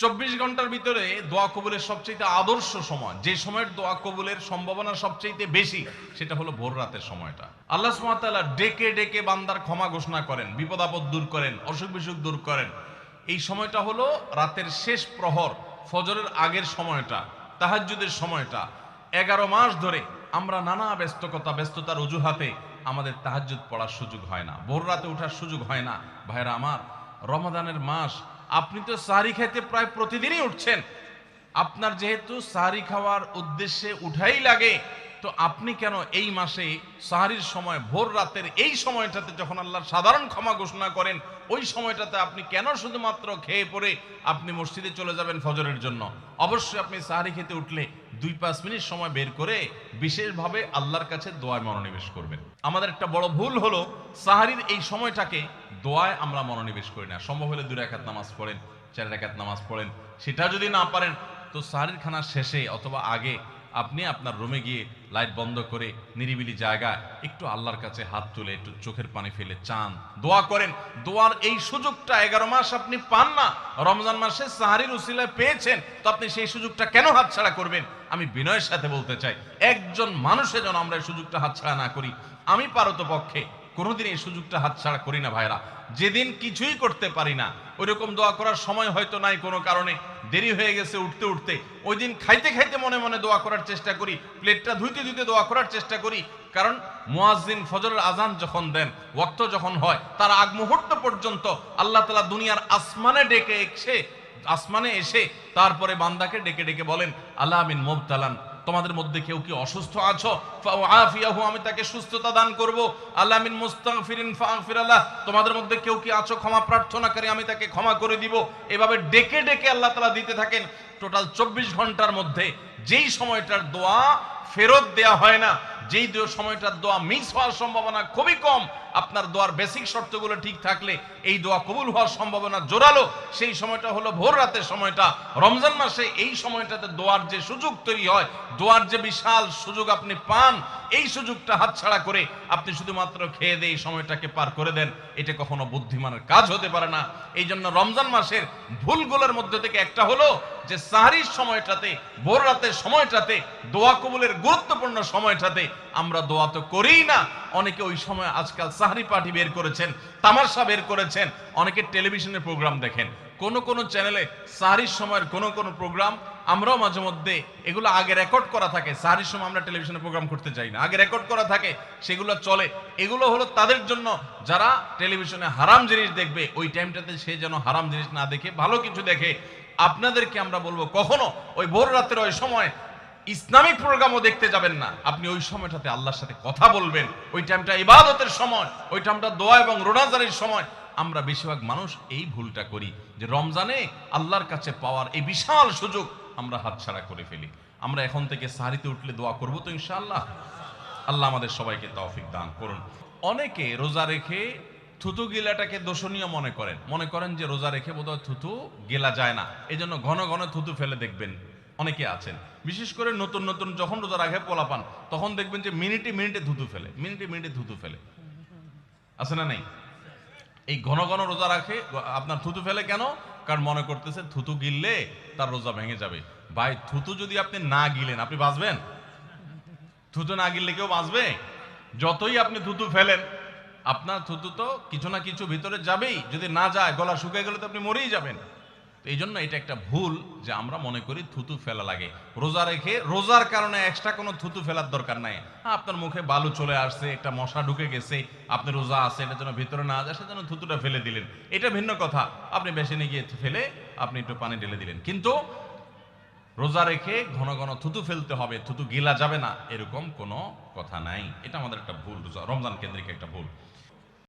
24 ঘন্টার ভিতরে দোয়া কবুলের সবচেয়ে আদর্শ সময়, যে সময়ের দোয়া কবুলের সম্ভাবনা সবচেয়ে বেশি, সেটা হলো ভোর রাতের সময়টা। আল্লাহ সুবহানাহু ওয়া তাআলা ডেকে ডেকে বান্দার ক্ষমা ঘোষণা করেন, বিপদ আপদ দূর করেন, অসুখ বিসুখ দূর করেন। এই সময়টা হলো রাতের শেষ প্রহর, ফজরের আগের সময়টা, তাহাজ্জুদের সময়টা। 11 মাস ধরে আমরা নানা ব্যস্ততার অজুহাতে আমাদের তাহাজ্জুদ পড়ার সুযোগ হয় না, ভোর রাতে ওঠার সুযোগ হয় না। ভাইরা আমার, রমাদানের মাস, আপনি তো সাহরি খাইতে প্রায় প্রতিদিনই উঠছেন। আপনার যেহেতু সাহরি খাওয়ার উদ্দেশ্যে উঠাই লাগে, তো আপনি কেন এই মাসে সাহরির সময় ভোর রাতের এই সময়টাতে, যখন আল্লাহর সাধারণ ক্ষমা ঘোষণা করেন, ওই সময়টাতে আপনি কেন শুধুমাত্র খেয়ে পড়ে আপনি মসজিদে চলে যাবেন ফজরের জন্য? অবশ্যই আপনি সাহরি খেতে উঠলে 2-5 মিনিট সময় বের করে বিশেষভাবে আল্লাহর কাছে দোয়ায় মনোনিবেশ করবেন। আমাদের একটা বড় ভুল হলো, সাহরির এই সময়টাকে দোয়ায় আমরা মনোনিবেশ করি না। সম্ভব হলে 2 রাকাত নামাজ পড়েন, 4 রাকাত নামাজ পড়েন। সেটা যদি না পারেন, তো সাহরির খানার শেষে অথবা আগে আপনি আপনার রুমে গিয়ে লাইট বন্ধ করে নিরিবিলি জায়গায় একটু আল্লাহর কাছে হাত তুলে একটু চোখের পানি ফেলে চান, দোয়া করেন। দোয়ার এই সুযোগটা 11 মাস আপনি পান না, রমজান মাসে সাহরির উসিলায় পেয়েছেন, তো আপনি সেই সুযোগটা কেন হাতছাড়া করবেন? আমি বিনয়ের সাথে বলতে চাই, একজন মানুষের জন্য আমরা এই সুযোগটা হাতছাড়া না করি। আমি পারতপক্ষে কোনোদিন এই সুযোগটা হাতছাড়া করি না ভাইরা। যেদিন কিছুই করতে পারি না, ওইরকম দোয়া করার সময় হয়তো নাই, কোনো কারণে দেরি হয়ে গেছে উঠতে উঠতে, ওই দিন খাইতে খাইতে মনে মনে দোয়া করার চেষ্টা করি, প্লেটটা ধুইতে ধুইতে দোয়া করার চেষ্টা করি। কারণ মুয়াজ্জিন ফজরের আজান যখন দেন, ওয়াক্ত যখন হয়, তার আগ মুহূর্ত পর্যন্ত আল্লাহ তাআলা দুনিয়ার আসমানে এসে তারপরে বান্দাকে ডেকে ডেকে বলেন, আল্লাহ মিন মুবতালান, তোমাদের মধ্যে কেউ কি অসুস্থ আছো, ফাআফিয়াহু, আমি তাকে সুস্থতা দান করব। আল্লাহ মিন মুস্তাগফিরিন ফাগফিরাল্লাহ, তোমাদের মধ্যে কেউ কি আছো ক্ষমা প্রার্থনাকারী, আমি তাকে ক্ষমা করে দিব। এভাবে ডেকে ডেকে আল্লাহ তাআলা দিতে থাকেন। টোটাল 24 ঘন্টার মধ্যে যেই সময়টার দোয়া ফেরত দেয়া হয় না, যেই সময়টার দোয়া মিস হওয়ার সম্ভাবনা খুবই কম, আপনার দোয়ার বেসিক শর্তগুলো ঠিক থাকলে এই দোয়া কবুল হওয়ার সম্ভাবনা জোরালো, সেই সময়টা হলো ভোর রাতের সময়টা। রমজান মাসে এই সময়টাতে দোয়ার যে সুযোগ তৈরি হয়, দোয়ার যে বিশাল সুযোগ আপনি পান, এই সুযোগটা হাতছাড়া করে আপনি শুধুমাত্র খেয়ে দিয়ে এই সময়টাকে পার করে দেন, এটা কখনো বুদ্ধিমানের কাজ হতে পারে না। এই জন্য রমজান মাসের ভুলগুলোর মধ্যে থেকে একটা হলো যে সাহরির সময়টাতে, ভোর রাতের সময়টাতে, দোয়া কবুলের গুরুত্বপূর্ণ সময়টাতে আমরা দোয়া তো করিই না। অনেকে ওই সময় আজকাল সাহরি পার্টি বের করেছেন, তামাশা বের করেছেন, অনেকে টেলিভিশনের প্রোগ্রাম দেখেন। কোন কোন চ্যানেলে সাহরির সময়ের কোন কোন প্রোগ্রাম, আমরাও মাঝে মধ্যে এগুলো আগে রেকর্ড করা থাকে। সাহরির সময় আমরা টেলিভিশনে প্রোগ্রাম করতে চাই না, আগে রেকর্ড করা থাকে, সেগুলো চলে। এগুলো হলো তাদের জন্য যারা টেলিভিশনে হারাম জিনিস দেখবে, ওই টাইমটাতে সে যেন হারাম জিনিস না দেখে ভালো কিছু দেখে। আপনাদেরকে আমরা বলবো, কখনো ওই ভোর রাতের ওই সময় ইসলামিক প্রোগ্রামও দেখতে যাবেন না। আপনি ওই সময়টাতে আল্লাহর সাথে কথা বলবেন, ওই টাইমটা ইবাদতের সময়, ওই টাইমটা দোয়া এবং রোনাজারির সময়। আমরা বেশিরভাগ মানুষ এই ভুলটা করি যে রমজানে আল্লাহর কাছে পাওয়ার এই বিশাল সুযোগ আমরা হাতছাড়া করে ফেলি। আমরা এখন থেকে সাহরিতে উঠলে দোয়া করব তো ইনশাআল্লাহ। আল্লাহ আমাদের সবাইকে তৌফিক দান করুন। অনেকে রোজা রেখে থুতু গিলাটাকে দোষণীয় মনে করেন যে রোজা রেখে বোধহয় থুতু গেলা যায় না, এই জন্য ঘন ঘন থুতু ফেলে দেখবেন অনেকে আছেন। বিশেষ করে নতুন নতুন যখন রোজা রাখে পোলাপান, তখন দেখবেন যে মিনিটে মিনিটে থুতু ফেলে, আছে না নেই? এই ঘন ঘন রোজা রাখে, আপনার থুতু ফেলে কেন? কারণ মনে করতেছে থুতু গিললে তার রোজা ভেঙে যাবে। ভাই, থুতু যদি আপনি না গিলেন, আপনি বাঁচবেন? থুতু না গিললে কেউ বাঁচবে? যতই আপনি থুতু ফেলেন, আপনার থুতু তো কিছু না কিছু ভিতরে যাবেই। যদি না যায়, গলা শুকিয়ে গেলে তো আপনি মরেই যাবেন। তো এই জন্য এটা একটা ভুল যে আমরা মনে করি থুতু ফেলা লাগে। রোজা রেখে রোজার কারণে এক্সট্রা কোনো থুতু ফেলার দরকার নাই। আপনার মুখে বালু চলে আসছে, একটা মশা ঢুকে গেছে, আপনি রোজা আছে, এটা যেন ভিতরে না যায়, সেজন্য থুতুটা ফেলে দিলেন, এটা ভিন্ন কথা। আপনি বেসিনে গিয়ে ফেলে আপনি একটু পানি ঢেলে দিলেন। কিন্তু রোজা রেখে ঘন ঘন থুতু ফেলতে হবে, থুতু গিলা যাবে না, এরকম কোনো কথা নাই। এটা আমাদের একটা ভুল, রমজান কেন্দ্রিক একটা ভুল।